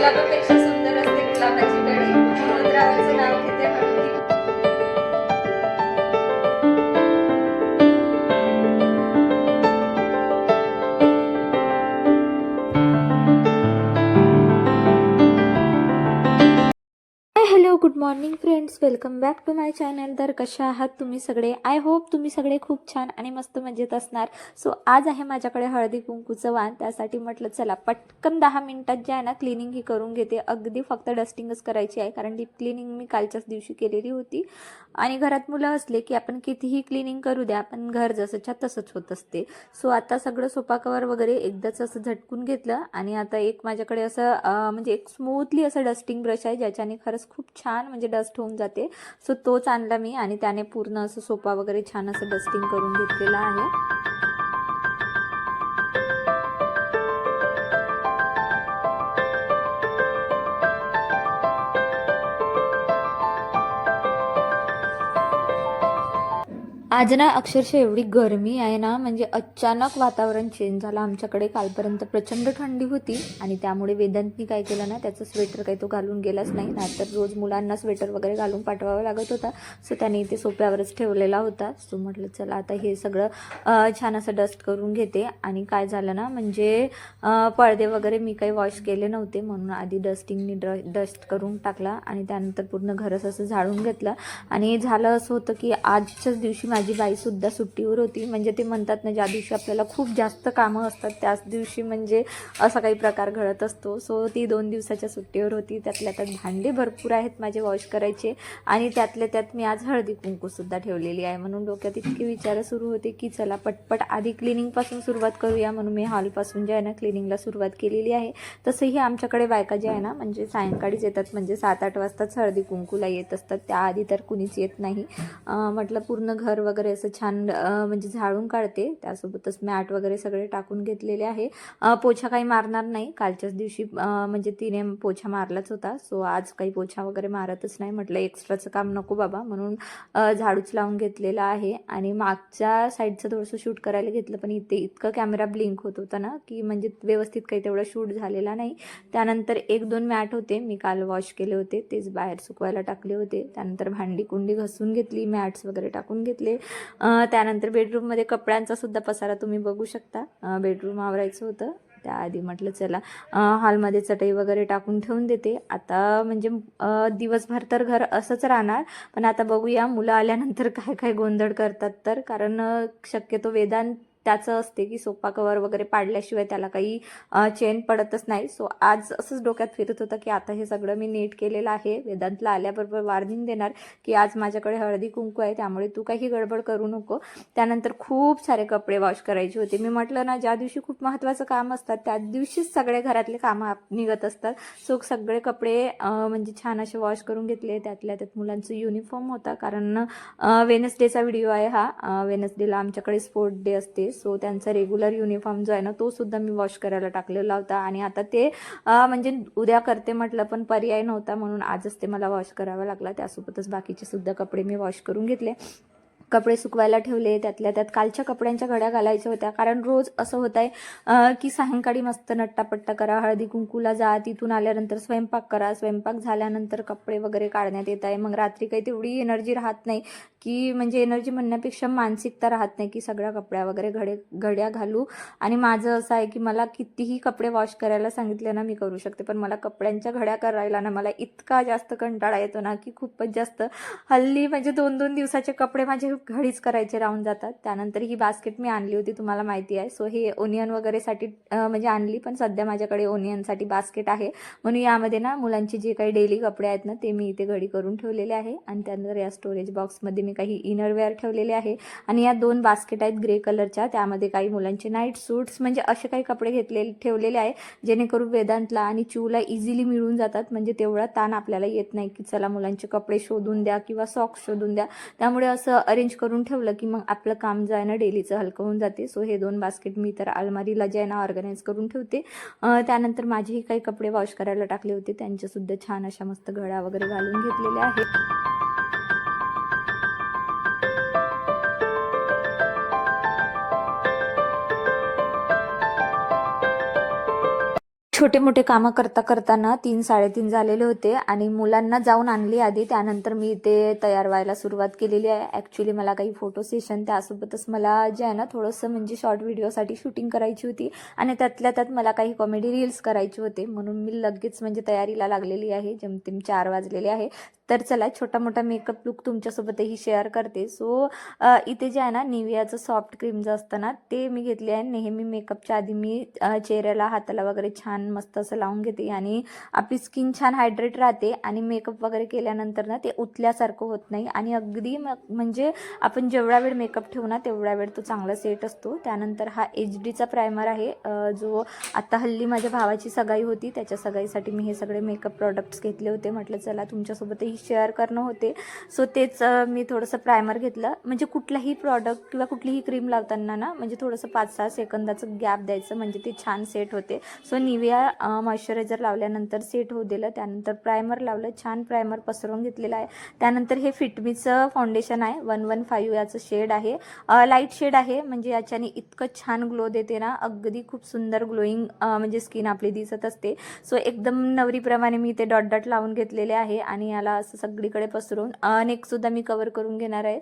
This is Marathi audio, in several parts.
गुलाबापेक्षा सुंदर असते गुलाबाची कळी. समुद्रावरचं नाव घेते हळदी. Hello, good morning friends, welcome back to my channel. तर कशा आहात तुम्ही सगळे? आय होप तुम्ही सगळे खूप छान आणि मस्त मजेत असणार. सो आज आहे माझ्याकडे हळदी कुंकूचं वाण. त्यासाठी म्हटलं चला पटकन 10 मिनिटात जे आहे ना क्लिनिंग ही करून घेते. अगदी फक्त डस्टिंगच करायची आहे, कारण डीप क्लिनिंग मी कालच्याच दिवशी केलेली होती. आणि घरात मुलं असले की आपण कितीही क्लिनिंग करू द्या, पण घर जसंच्या तसंच होत असते. सो आता सगळं सोफा कवर वगैरे एकदाच असं झटकून घेतलं. आणि आता एक माझ्याकडे असं म्हणजे एक स्मूथली असं डस्टिंग ब्रश आहे, ज्याच्याने खरंच खूप छान म्हणजे डस्ट होऊन जाते. सो तोच आणला मी आणि त्याने पूर्ण असं सोफा वगैरे छान असं डस्टिंग करून घेतलेला आहे. आज ना अक्षरशः एवढी गरमी आहे ना, म्हणजे अचानक वातावरण चेंज झालं आमच्याकडे. कालपर्यंत प्रचंड थंडी होती आणि त्यामुळे वेदांतनी काय केलं ना, त्याचं स्वेटर काही तो घालून गेलाच नाही, नाहीतर रोज मुलांना स्वेटर वगैरे घालून पाठवावा लागत होता. सो त्याने इथे सोप्यावरच ठेवलेला होता. सो म्हटलं चला आता हे सगळं छान असं डस्ट करून घेते. आणि काय झालं ना, म्हणजे पडदे वगैरे मी काही वॉश केले नव्हते, म्हणून आधी डस्टिंगनी डस्ट करून टाकला आणि त्यानंतर पूर्ण घरच असं झाडून घेतलं. आणि झालं असं होतं की आजच्याच दिवशी माझी बाईसुद्धा सुट्टीवर होती. म्हणजे ते म्हणतात ना, ज्या दिवशी आपल्याला खूप जास्त कामं असतात त्याच दिवशी म्हणजे असा काही प्रकार घडत असतो. सो ती 2 दिवसाच्या सुट्टीवर होती. त्यातल्या त्यात भांडे भरपूर आहेत माझे वॉश करायचे. आणि त्यातल्या त्यात मी आज हळदी कुंकूसुद्धा ठेवलेली आहे. म्हणून डोक्यात इतके विचार सुरू होते की चला पटपट आधी क्लिनिंगपासून सुरुवात करूया, म्हणून मी हॉलपासून जे आहे ना क्लिनिंगला सुरुवात केलेली आहे. तसंही आमच्याकडे बायका जे आहे ना, म्हणजे सायंकाळीच येतात, म्हणजे 7-8 वाजताच हळदी कुंकूला येत असतात. त्याआधी तर कुणीच येत नाही. म्हटलं पूर्ण घर वगैरे असं छान म्हणजे झाडून काढते. त्यासोबतच मॅट वगैरे सगळे टाकून घेतलेले आहे. पोछा काही मारणार नाही. कालच्याच दिवशी म्हणजे तिने पोछा मारलाच होता. सो आज काही पोछा वगैरे मारतच नाही. म्हटलं एक्स्ट्राचं काम नको बाबा, म्हणून झाडूच लावून घेतलेला आहे. आणि मागच्या साईडचं थोडंसं शूट करायला घेतलं, पण इथे इतकं कॅमेरा ब्लिंक होत होता ना की म्हणजे व्यवस्थित काही तेवढं शूट झालेला नाही. त्यानंतर 1-2 मॅट होते, मी काल वॉश केले होते, तेच बाहेर सुकवायला टाकले होते. त्यानंतर भांडी कुंडी घासून घेतली, मॅट्स वगैरे टाकून घेतले. त्यानंतर बेडरूममध्ये कपड्यांचा सुद्धा पसारा तुम्ही बघू शकता. बेडरूम आवरायचं होतं. त्याआधी म्हटलं चला हॉलमध्ये चटई वगैरे टाकून ठेवून देते. आता म्हणजे दिवसभर तर घर असंच राहणार, पण आता बघूया मुलं आल्यानंतर काय काय गोंधळ करतात. तर कारण शक्यतो वेदांत त्याचं असते की सोफा कवर वगैरे पाडल्याशिवाय त्याला काही चेन पडतच नाही. सो आज असंच डोक्यात फिरत होतं की आता हे सगळं मी नीट केलेलं आहे. वेदांतला आल्याबरोबर वॉर्निंग देणार की आज माझ्याकडे हळदी कुंकू आहे, त्यामुळे तू काही गडबड करू नको. त्यानंतर खूप सारे कपडे वॉश करायचे होते. मी म्हटलं ना, ज्या दिवशी खूप महत्त्वाचं काम असतात त्याच दिवशीच सगळे घरातले कामं निघत असतात. सो सगळे कपडे म्हणजे छान असे वॉश करून घेतले. त्यातल्या त्यात मुलांचं युनिफॉर्म होता, कारण वेनसडेचा व्हिडिओ आहे हा. वेनसडेला आमच्याकडे स्पोर्ट डे असते. सो त्यांचा रेग्युलर युनिफॉर्म जो आहे ना, तो सुद्धा मी वॉश करायला टाकलेला होता. आणि आता ते म्हणजे उद्या करते म्हटलं, पण पर्याय नव्हता, म्हणून आजच ते मला वॉश करावा लागला. त्यासोबतच बाकीचे सुद्धा कपडे मी वॉश करून घेतले. कपडे सुकवायला ठेवले. त्यातल्या त्यात कालच्या कपड्यांच्या घड्या घालायच्या होत्या, कारण रोज असं होत आहे की सायंकाळी मस्त नट्टापट्टा करा, हळदी कुंकूला जा, तिथून आल्यानंतर स्वयंपाक करा, स्वयंपाक झाल्यानंतर कपडे वगैरे काढण्यात येत आहे. मग रात्री काही तेवढी एनर्जी राहत नाही, की म्हणजे एनर्जी म्हणण्यापेक्षा मानसिकता राहत नाही की सगळ्या कपड्या वगैरे घड्या घालू. आणि माझं असं आहे की मला कितीही कपडे वॉश करायला सांगितले ना, मी करू शकते, पण मला कपड्यांच्या घड्या करायला ना मला इतका जास्त कंटाळा येतो ना की खूपच जास्त. हल्ली म्हणजे 2-2 दिवसाचे कपडे माझे घडीच करायचे राहून जातात. त्यानंतर ही बास्केट मी आणली होती, तुम्हाला माहिती आहे. सो हे ओनियन वगैरेसाठी म्हणजे आणली, पण सध्या माझ्याकडे ओनियनसाठी बास्केट आहे, म्हणून यामध्ये ना मुलांचे जे काही डेली कपडे आहेत ना, ते मी इथे घडी करून ठेवलेले आहे. आणि त्यानंतर या स्टोरेज बॉक्समध्ये मी काही इनरवेअर ठेवलेले आहे. आणि या 2 बास्केट आहेत ग्रे कलरच्या, त्यामध्ये काही मुलांचे नाईट सूट्स म्हणजे असे काही कपडे ठेवलेले आहे, जेणेकरून वेदांतला आणि चूला इझिली मिळून जातात. म्हणजे तेवढा ताण आपल्याला येत नाही की चला मुलांचे कपडे शोधून द्या किंवा सॉक्स शोधून द्या. त्यामुळे असं अरेंज करून ठेवलं की मग आपलं काम जे आहे ना डेलीचं हलकं होऊन जाते. सो हे 2 बास्केट मी तर अलमारीला जे आहे ना ऑर्गनाईज करून ठेवते. त्यानंतर माझेही काही कपडे वॉश करायला टाकले होते, त्यांच्यासुद्धा छान अशा मस्त घड्या वगैरे घालून घेतलेल्या आहेत. छोटे मोठे कामं करता करताना 3-3:30 झालेले होते आणि मुलांना जाऊन आणली आधी, त्यानंतर मी इथे तयार व्हायला सुरुवात केलेली आहे. ॲक्च्युली मला काही फोटो सेशन त्यासोबतच मला जे आहे ना थोडंसं म्हणजे शॉर्ट व्हिडिओसाठी शूटिंग करायची होती आणि त्यातल्या त्यात मला काही कॉमेडी रील्स करायचे होते, म्हणून मी लगेच म्हणजे तयारीला लागलेली आहे. जेमतेम 4 वाजलेले आहे. तर चला छोटा मोठा मेकअप लुक तुमच्यासोबतही शेअर करते. सो इथे जे आहे ना निवियाचं सॉफ्ट क्रीमचं असतं ना ते मी घेतले आहे. नेहमी मेकअपच्या आधी मी चेहऱ्याला हाताला वगैरे छान मस्त असं लावून घेते आणि आपली स्किन छान हायड्रेट राहते आणि मेकअप वगैरे केल्यानंतर ना ते उतल्यासारखं होत नाही आणि अगदी म्हणजे आपण जेवढा वेळ मेकअप ठेवू ना तेवढा वेळ तो चांगला सेट असतो. त्यानंतर हा HD चा प्रायमर आहे, जो आता हल्ली माझ्या भावाची सगाई होती, त्याच्या सगाईसाठी मी हे सगळे मेकअप प्रोडक्ट्स घेतले होते. म्हटलं चला तुमच्यासोबतही शेअर करणं होते. सो तेच मी थोडंसं प्रायमर घेतलं. म्हणजे कुठलाही प्रॉडक्ट किंवा कुठलीही क्रीम लावताना ना म्हणजे थोडंसं 5-6 सेकंदाचं गॅप द्यायचं, म्हणजे ते छान सेट होते. सो निविया मॉइश्चरायझर लावल्यानंतर सेट होऊ दिलं, त्यानंतर प्रायमर लावलं, छान प्रायमर पसरवून घेतलेलं आहे. त्यानंतर हे फिटमीचं फाउंडेशन आहे, 115 याचं शेड आहे, लाईट शेड आहे. म्हणजे याच्याने इतकं छान ग्लो देते ना, अगदी खूप सुंदर ग्लोईंग म्हणजे स्किन आपली दिसत असते. सो एकदम नवरीप्रमाणे मी ते डॉट डॉट लावून घेतलेले आहे आणि याला असं सगळीकडे पसरून नेकसुद्धा मी कवर करून घेणार आहे.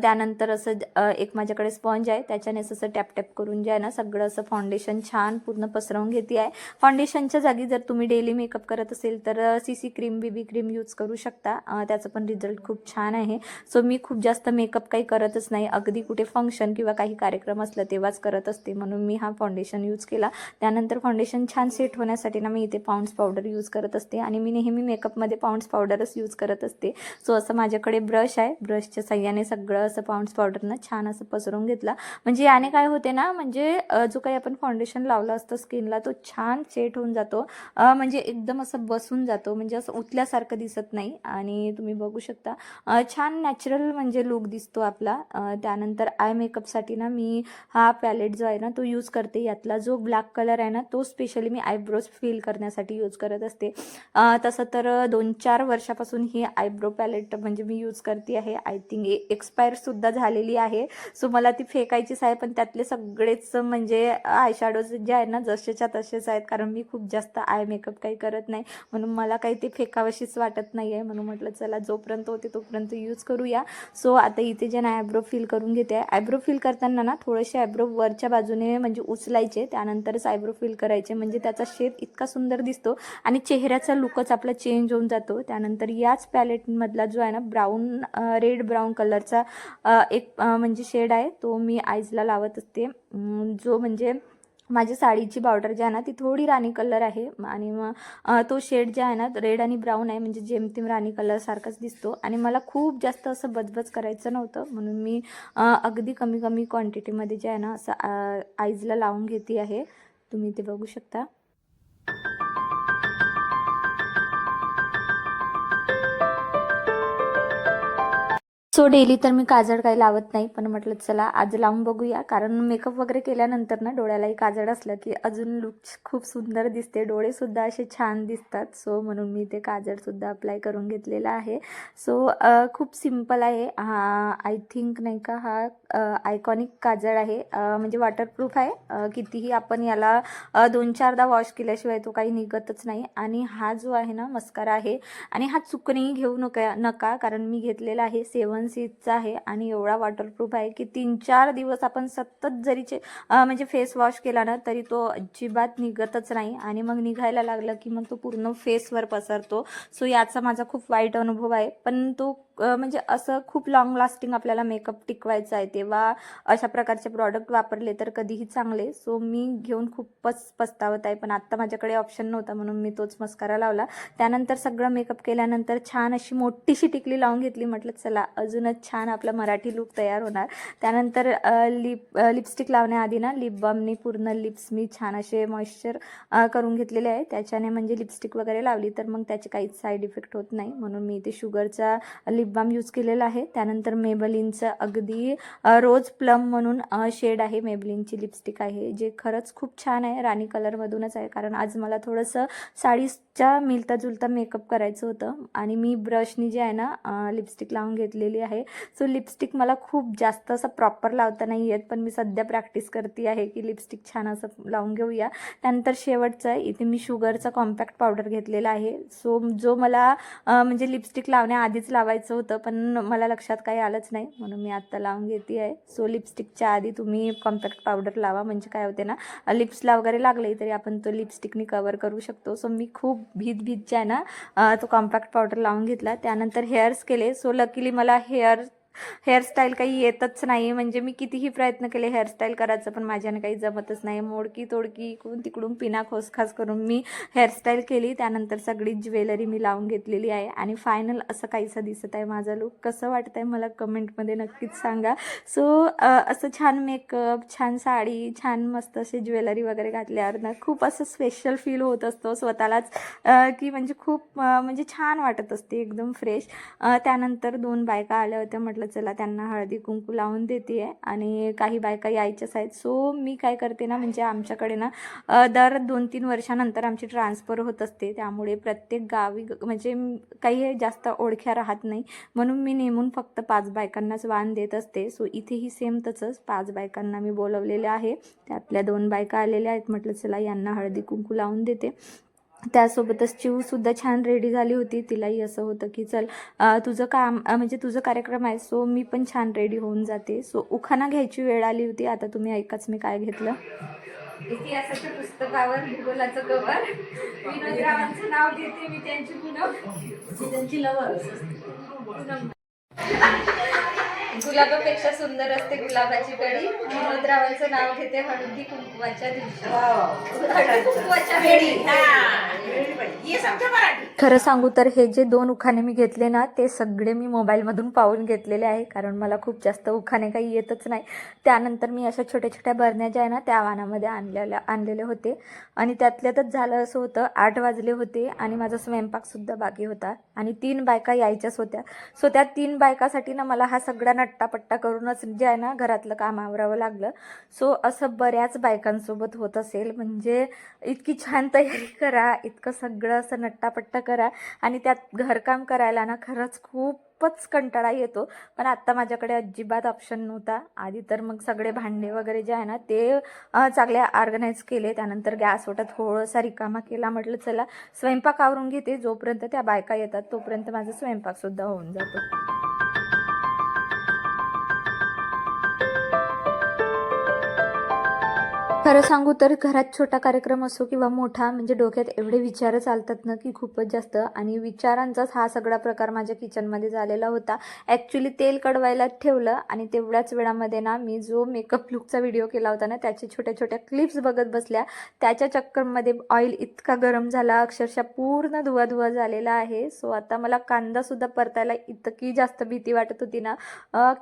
त्यानंतर असं एक माझ्याकडे स्पॉन्ज आहे, त्याच्याने असं टॅप टॅप करून जे आहे ना सगळं असं फाउंडेशन छान पूर्ण पसरवून घेते आहे. फाउंडेशनच्या जागी जर तुम्ही डेली मेकअप करत असेल तर CC cream BB cream use करू शकता, त्याचं पण रिझल्ट खूप छान आहे. सो मी खूप जास्त मेकअप काही करतच नाही, अगदी कुठे फंक्शन किंवा काही कार्यक्रम असलं तेव्हाच करत असते, म्हणून मी हा फाउंडेशन यूज केला. त्यानंतर फाउंडेशन छान सेट होण्यासाठी ना मी इथे पाऊंड्स पावडर यूज करत असते आणि मी नेहमी मेकअपमध्ये पाऊंड्स पावडरच यूज करत असते. सो असं माझ्याकडे ब्रश आहे, ब्रशच्या साह्याने सगळं असं पाऊंड्स पावडरनं छान असं पसरून घेतलं. म्हणजे याने काय होते ना, म्हणजे जो काही आपण फाउंडेशन लावलं असतं स्किनला तो छान सेट होऊन जातो, म्हणजे एकदम असं बसून जातो, म्हणजे असं उतल्यासारखं दिसत नाही आणि तुम्ही बघू शकता छान नॅचरल म्हणजे लुक दिसतो आपला. त्यानंतर आय मेकअपसाठी ना मी हा पॅलेट जो आहे ना तो यूज करते. यातला जो ब्लॅक कलर आहे ना तो स्पेशली मी आयब्रोज फिल करण्यासाठी यूज करत असते. तसं तर 2-4 वर्षापासून ही आयब्रो पॅलेट म्हणजे मी यूज करते आहे. आय थिंक एक्सपायरसुद्धा झालेली आहे. सो मला ती फेकायचीच आहे, पण त्यातले सगळेच म्हणजे आय शॅडोज जे आहे ना जसेच्या तसेच आहेत, कारण मी खूप जास्त आय मेकअप काही करत नाही, म्हणून मला काही ते फेकावशीच वाटत नाही आहे. म्हणून म्हटलं चला जोपर्यंत होते तोपर्यंत यूज करूया. सो आता इथे जे ना आयब्रो फिल करून घेते आहे. आयब्रो फिल करताना ना थोडेसे आयब्रो वरच्या बाजूने म्हणजे उचलायचे, त्यानंतरच आयब्रो फिल करायचे, म्हणजे त्याचा शेप इतका सुंदर दिसतो आणि चेहऱ्याचा लुकच आपला चेंज होऊन जातो. त्यानंतर याच पॅलेटमधला जो आहे ना ब्राऊन रेड ब्राऊन कलरचा एक म्हणजे शेड आहे, तो मी आईजला लावत असते. जो म्हणजे माझी साडीची बॉर्डर जी आहे ना ती थोडी राणी कलर आहे आणि मग तो शेड जे आहे ना रेड आणि ब्राऊन आहे, म्हणजे जेमतेम राणी कलर सारखाच दिसतो आणि मला खूप जास्त असं बजबज करायचं नव्हतं, म्हणून मी अगदी कमी कमी क्वांटिटीमध्ये जे आहे ना असं आईजला लावून घेते आहे. तुम्ही ते बघू शकता. सो डेली तर मी काजळ काही लावत नाही, पण म्हटलं चला आज लावून बघूया, कारण मेकअप वगैरे केल्यानंतर ना डोळ्यालाही काजळ असलं की अजून लुक खूप सुंदर दिसते, डोळेसुद्धा असे छान दिसतात. सो म्हणून मी ते काजळसुद्धा अप्लाय करून घेतलेलं आहे. सो खूप सिम्पल आहे हा. आय थिंक नाही का हा आयकॉनिक काजळ आहे, म्हणजे वॉटरप्रूफ आहे. कितीही आपण याला 2-4दा वॉश केल्याशिवाय तो काही निघतच नाही. आणि हा जो आहे ना मस्कारा आहे, आणि हा चुकणेही घेऊ नका, कारण मी घेतलेला आहे 7 सीजचा आहे आणि एवढा वॉटरप्रूफ आहे की 3-4 दिवस आपण सतत जरी म्हणजे फेस वॉश केला ना तरी तो अजिबात निघतच नाही आणि मग निघायला लागलं की मग तो पूर्ण फेसवर पसरतो. सो याचा माझा खूप वाईट अनुभव आहे, पण तो म्हणजे असं खूप लॉंग लास्टिंग आपल्याला मेकअप टिकवायचा आहे तेव्हा अशा प्रकारचे प्रॉडक्ट वापरले तर कधीही चांगले. सो मी घेऊन खूपच पस्तावत आहे, पण आत्ता माझ्याकडे ऑप्शन नव्हता म्हणून मी तोच मस्कारा लावला. त्यानंतर सगळं मेकअप केल्यानंतर छान अशी मोठीशी टिकली लावून घेतली. म्हटलं चला अजूनच छान आपला मराठी लुक तयार होणार. त्यानंतर लिपस्टिक लावण्याआधी ना लिप बामनी पूर्ण लिप्स मी छान असे मॉइश्चर करून घेतलेले आहे. त्याच्याने म्हणजे लिपस्टिक वगैरे लावली तर मग त्याचे काहीच साईड इफेक्ट होत नाही, म्हणून मी इथे शुगरचा लिप बाम यूज केलेला आहे. त्यानंतर मेबलिनचं अगदी रोज प्लम म्हणून शेड आहे, मेबलिनची लिपस्टिक आहे, जे खरंच खूप छान आहे, राणी कलरमधूनच आहे, कारण आज मला थोडंसं साडी लिपस्टिकच्या मिळता जुलता मेकअप करायचं होतं आणि मी ब्रशनी जे आहे ना लिपस्टिक लावून घेतलेली आहे. सो लिपस्टिक मला खूप जास्त असं प्रॉपर लावता नाही येत, पण मी सध्या प्रॅक्टिस करते आहे की लिपस्टिक छान असं लावून घेऊया. त्यानंतर शेवटचं इथे मी शुगरचा कॉम्पॅक्ट पावडर घेतलेला आहे. सो जो मला म्हणजे लिपस्टिक लावण्याआधीच लावायचं होतं, पण मला लक्षात काही आलंच नाही म्हणून मी आत्ता लावून घेते आहे. सो लिपस्टिकच्या आधी तुम्ही कॉम्पॅक्ट पावडर लावा, म्हणजे काय होते ना लिप्सला वगैरे लागले तरी आपण तो लिपस्टिकनी कवर करू शकतो. सो मी खूप भीत जे आहे ना तो कॉम्पॅक्ट पावडर लावून घेतला. त्यानंतर हेअर्स केले. सो लकीली मला हेअरस्टाईल काही येतच नाही, म्हणजे मी कितीही प्रयत्न केले हेअरस्टाईल करायचं पण माझ्याने काही जमतच नाही. मोडकी तोडकी इकडून तिकडून पिना खोसखास करून मी हेअरस्टाईल केली. त्यानंतर सगळी ज्वेलरी मी लावून घेतलेली आहे आणि फायनल असं काहीसं दिसत आहे माझा लुक. कसं वाटत आहे मला कमेंटमध्ये नक्कीच सांगा. सो असं छान मेकअप, छान साडी, छान मस्त असे ज्वेलरी वगैरे घातल्यावर ना खूप असं स्पेशल फील होत असतो स्वतःलाच, की म्हणजे खूप म्हणजे छान वाटत असते एकदम फ्रेश. त्यानंतर 2 बायका आल्या होत्या, म्हटलं चला त्यांना हळदी कुंकू लावून देते आहे आणि काही बायका यायच्याच आहेत. सो मी काय करते ना, म्हणजे आमच्याकडे ना दर 2-3 वर्षानंतर आमची ट्रान्सफर होत असते, त्यामुळे प्रत्येक गावी म्हणजे काही जास्त ओळख्या राहत नाही, म्हणून मी नेमून फक्त 5 बायकांनाच वाण देत असते. सो इथेही सेम तसंच 5 बायकांना मी बोलवलेले आहे. त्यातल्या 2 बायका आलेल्या आहेत, म्हटलं चला यांना हळदी कुंकू लावून देते. त्यासोबतच चिवसुद्धा छान रेडी झाली होती. तिलाही असं होतं की चल तुझं काम म्हणजे तुझं कार्यक्रम आहे, सो मी पण छान रेडी होऊन जाते. सो उखाणा घ्यायची वेळ आली होती. आता तुम्ही ऐकाच मी काय घेतलं. इतिहासाच्या पुस्तकावर भूगोलाचं कवर, विनोदरावांचं नाव घेते मी, त्यांची लवर गुलाबापेक्षा सुंदर असते गुलाबाची कडी, विनोदरावांचं नाव घेते हळदी कुंकवाच्या दिवशी. खरं सांगू तर हे जे 2 उखाणे मी घेतले ना, ते सगळे मी मोबाईलमधून पाहून घेतलेले आहे, कारण मला खूप जास्त उखाणे काही येतच नाही. त्यानंतर मी अशा छोट्या छोट्या बरण्या ज्या आहे ना त्या वाणामध्ये आणलेले होते आणि त्यातल्यातच झालं असं होतं 8 वाजले होते आणि माझा स्वयंपाकसुद्धा बाकी होता आणि 3 बायका यायच्याच होत्या. सो त्या 3 बायकासाठी ना मला हा सगळा नट्टापट्टा करूनच जे आहे ना घरातलं काम आवरावं लागलं. सो असं बऱ्याच बायकांसोबत होत असेल, म्हणजे इतकी छान तयारी करा, इतकं सगळं असं नट्टापट्टा करा आणि त्यात घरकाम करायला ना खरंच खूपच कंटाळा येतो. पण आत्ता माझ्याकडे अजिबात ऑप्शन नव्हता. आधी तर मग सगळे भांडे वगैरे जे आहे ना ते चांगले ऑर्गनाईज केले. त्यानंतर गॅस ओटा थोडासा रिकामा केला. म्हटलं चला स्वयंपाक आवरून घेते, जोपर्यंत त्या बायका येतात तोपर्यंत माझा स्वयंपाकसुद्धा होऊन जातो. खरं सांगू तर घरात छोटा कार्यक्रम असो किंवा मोठा, म्हणजे डोक्यात एवढे विचार चालतात ना की खूपच जास्त, आणि विचारांचाच हा सगळा प्रकार माझ्या किचनमध्ये झालेला होता. ॲक्च्युली तेल कडवायला ठेवलं आणि तेवढ्याच वेळामध्ये ना मी जो मेकअप लुकचा व्हिडिओ केला होता ना त्याचे छोट्या छोट्या क्लिप्स बघत बसल्या. त्याच्या चक्करमध्ये ऑइल इतका गरम झाला, अक्षरशः पूर्ण धुवा झालेला आहे. सो आता मला कांदासुद्धा परतायला इतकी जास्त भीती वाटत होती ना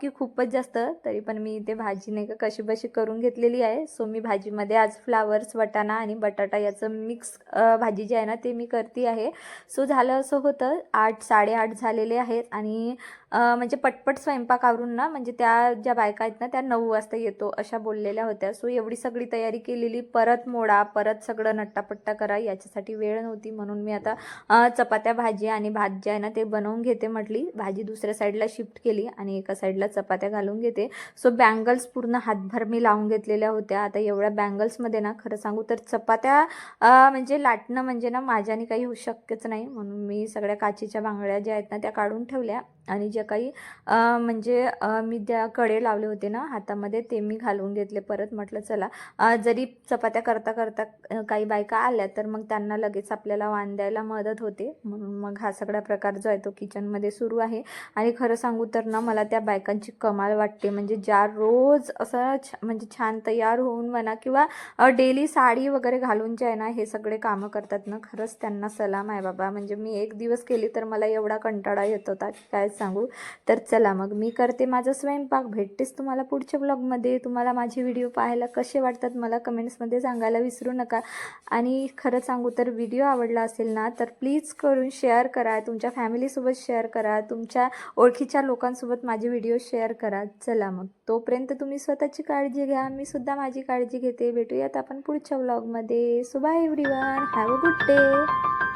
की खूपच जास्त. तरी पण मी इथे भाजी नाही का कशी बशी करून घेतलेली आहे. सो मी भाजीमध्ये आज फ्लावर्स, वाटाणा आणि बटाटा याचं मिक्स भाजी जी आहे ना ते मी करते आहे. सो झालं असं होतं 8, 8:30 झालेले आहेत आणि म्हणजे पटपट स्वयंपाक आवरून ना, म्हणजे त्या ज्या बायका आहेत ना त्या 9 वाजता येतो अशा बोललेल्या होत्या. सो एवढी सगळी तयारी केलेली, परत मोडा, परत सगळं नट्टापट्टा करा, याच्यासाठी वेळ नव्हती. म्हणून मी आता चपात्या, भाजी आणि भात जे आहे ना ते बनवून घेते. म्हटली भाजी दुसऱ्या साईडला शिफ्ट केली आणि एका साईडला चपात्या घालून घेते. सो बँगल्स पूर्ण हातभर मी लावून घेतलेल्या होत्या. आता एवढ्या बँगल्समध्ये ना खरं सांगू तर चपात्या म्हणजे लाटणं म्हणजे ना माझ्याने काही होऊ शक्यच नाही, म्हणून मी सगळ्या काचेच्या बांगड्या ज्या आहेत ना त्या काढून ठेवल्या आणि ज्या काही म्हणजे मी ज्या कडे लावले होते ना हातामध्ये ते मी घालून घेतले परत. म्हटलं चला जरी चपात्या करता करता काही बायका आल्या तर मग त्यांना लगेच आपल्याला वाण द्यायला मदत होते, म्हणून मग हा सगळा प्रकार जो आहे तो किचनमध्ये सुरू आहे. आणि खरं सांगू तर ना मला त्या बायकांची कमाल वाटते, म्हणजे ज्या रोज असं म्हणजे छान तयार होऊन म्हणा किंवा डेली साडी वगैरे घालून जे आहे ना हे सगळे कामं करतात ना, खरंच त्यांना सलाम आहे बाबा. म्हणजे मी एक दिवस केली तर मला एवढा कंटाळा येत होता काय सांगू. तर चला मग मी करते माझा स्वयंपाक. भेटतेच तुम्हाला पुढच्या ब्लॉगमध्ये. तुम्हाला माझे व्हिडिओ पाहायला कसे वाटतात मला कमेंट्समध्ये सांगायला विसरू नका. आणि खरं सांगू तर व्हिडिओ आवडला असेल ना तर प्लीज करून शेअर करा, तुमच्या फॅमिलीसोबत शेअर करा, तुमच्या ओळखीच्या लोकांसोबत माझे व्हिडिओ शेअर करा. चला मग तोपर्यंत तुम्ही स्वतःची काळजी घ्या, मी सुद्धा माझी काळजी घेते. भेटूयात आपण पुढच्या व्लॉगमध्ये. So bye everyone, have a good day.